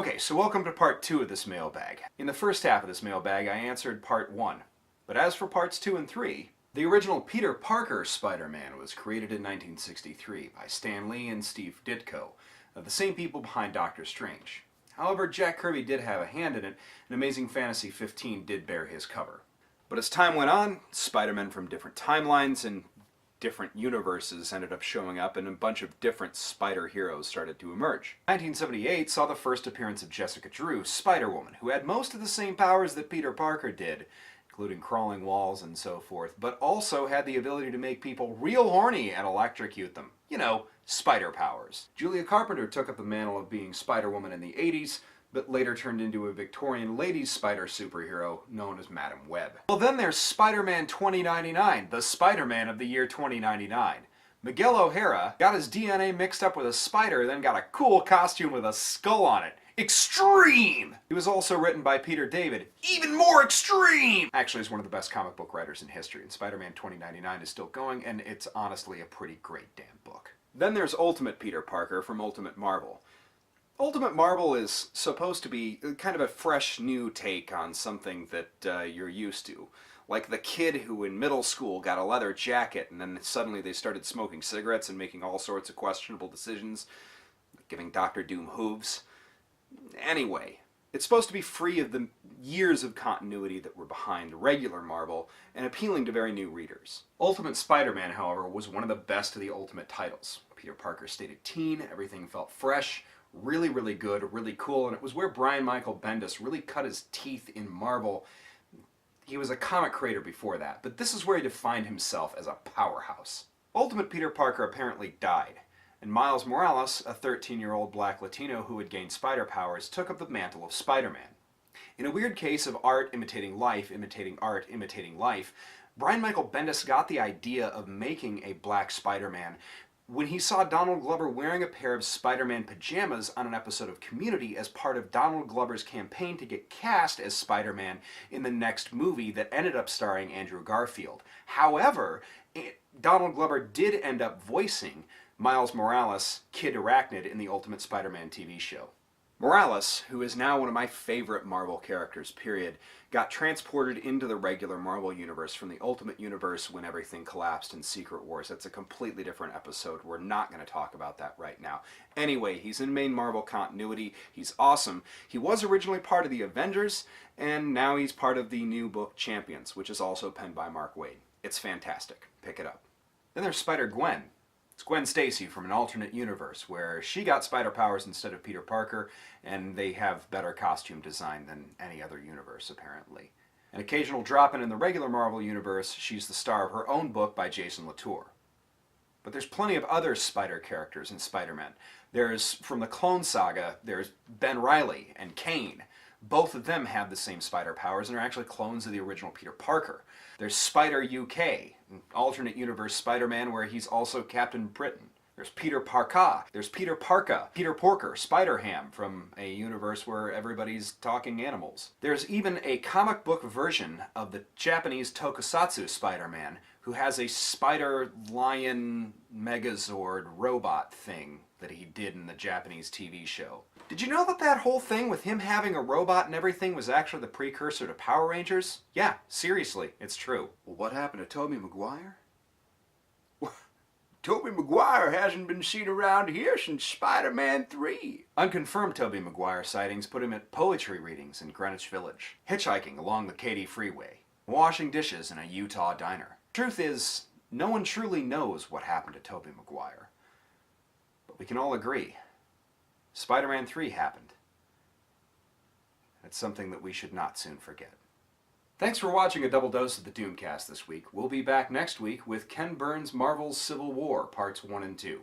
Okay, so welcome to part 2 of this mailbag. In the first half of this mailbag, I answered part 1. But as for parts 2 and 3, the original Peter Parker Spider-Man was created in 1963 by Stan Lee and Steve Ditko, the same people behind Doctor Strange. However, Jack Kirby did have a hand in it, and Amazing Fantasy 15 did bear his cover. But as time went on, Spider-Men from different timelines and different universes ended up showing up, and a bunch of different spider heroes started to emerge. 1978 saw the first appearance of Jessica Drew, Spider-Woman, who had most of the same powers that Peter Parker did, including crawling walls and so forth, but also had the ability to make people real horny and electrocute them. You know, spider powers. Julia Carpenter took up the mantle of being Spider-Woman in the 80s, but later turned into a Victorian ladies spider superhero known as Madam Web. Well, then there's Spider-Man 2099, the Spider-Man of the year 2099. Miguel O'Hara got his DNA mixed up with a spider, then got a cool costume with a skull on it. Extreme! He was also written by Peter David. Even more extreme! Actually, he's one of the best comic book writers in history, and Spider-Man 2099 is still going, and it's honestly a pretty great damn book. Then there's Ultimate Peter Parker from Ultimate Marvel. Ultimate Marvel is supposed to be kind of a fresh new take on something that you're used to. Like the kid who in middle school got a leather jacket and then suddenly they started smoking cigarettes and making all sorts of questionable decisions, giving Dr. Doom hooves. Anyway, it's supposed to be free of the years of continuity that were behind regular Marvel and appealing to very new readers. Ultimate Spider-Man, however, was one of the best of the Ultimate titles. Peter Parker stayed a teen, everything felt fresh, really, really good, really cool, and it was where Brian Michael Bendis really cut his teeth in Marvel. He was a comic creator before that, but this is where he defined himself as a powerhouse. Ultimate Peter Parker apparently died, and Miles Morales, a 13-year-old black Latino who had gained spider powers, took up the mantle of Spider-Man. In a weird case of art imitating life, imitating art, imitating life, Brian Michael Bendis got the idea of making a black Spider-Man when he saw Donald Glover wearing a pair of Spider-Man pajamas on an episode of Community as part of Donald Glover's campaign to get cast as Spider-Man in the next movie that ended up starring Andrew Garfield. However, Donald Glover did end up voicing Miles Morales, Kid Arachnid, in the Ultimate Spider-Man TV show. Morales, who is now one of my favorite Marvel characters, period, got transported into the regular Marvel universe from the Ultimate Universe when everything collapsed in Secret Wars. That's a completely different episode. We're not going to talk about that right now. Anyway, he's in main Marvel continuity. He's awesome. He was originally part of the Avengers, and now he's part of the new book Champions, which is also penned by Mark Waid. It's fantastic. Pick it up. Then there's Spider-Gwen. It's Gwen Stacy from an alternate universe where she got spider powers instead of Peter Parker, and they have better costume design than any other universe, apparently. An occasional drop-in in the regular Marvel universe, she's the star of her own book by Jason Latour. But there's plenty of other spider characters in Spider-Man. There's, from the Clone Saga, there's Ben Reilly and Kane. Both of them have the same spider powers and are actually clones of the original Peter Parker. There's Spider UK, an alternate universe Spider-Man where he's also Captain Britain. There's Peter Parka. There's Peter Parka, Peter Porker, Spider-Ham from a universe where everybody's talking animals. There's even a comic book version of the Japanese Tokusatsu Spider-Man who has a spider lion megazord robot thing that he did in the Japanese TV show. Did you know that that whole thing with him having a robot and everything was actually the precursor to Power Rangers? Yeah, seriously, it's true. Well, what happened to Tobey Maguire? Tobey Maguire hasn't been seen around here since Spider-Man 3. Unconfirmed Tobey Maguire sightings put him at poetry readings in Greenwich Village, hitchhiking along the Katy Freeway, washing dishes in a Utah diner. Truth is, no one truly knows what happened to Tobey Maguire. But we can all agree, Spider-Man 3 happened. It's something that we should not soon forget. Thanks for watching a double dose of the Doomcast this week. We'll be back next week with Ken Burns' Marvel's Civil War, Parts 1 and 2.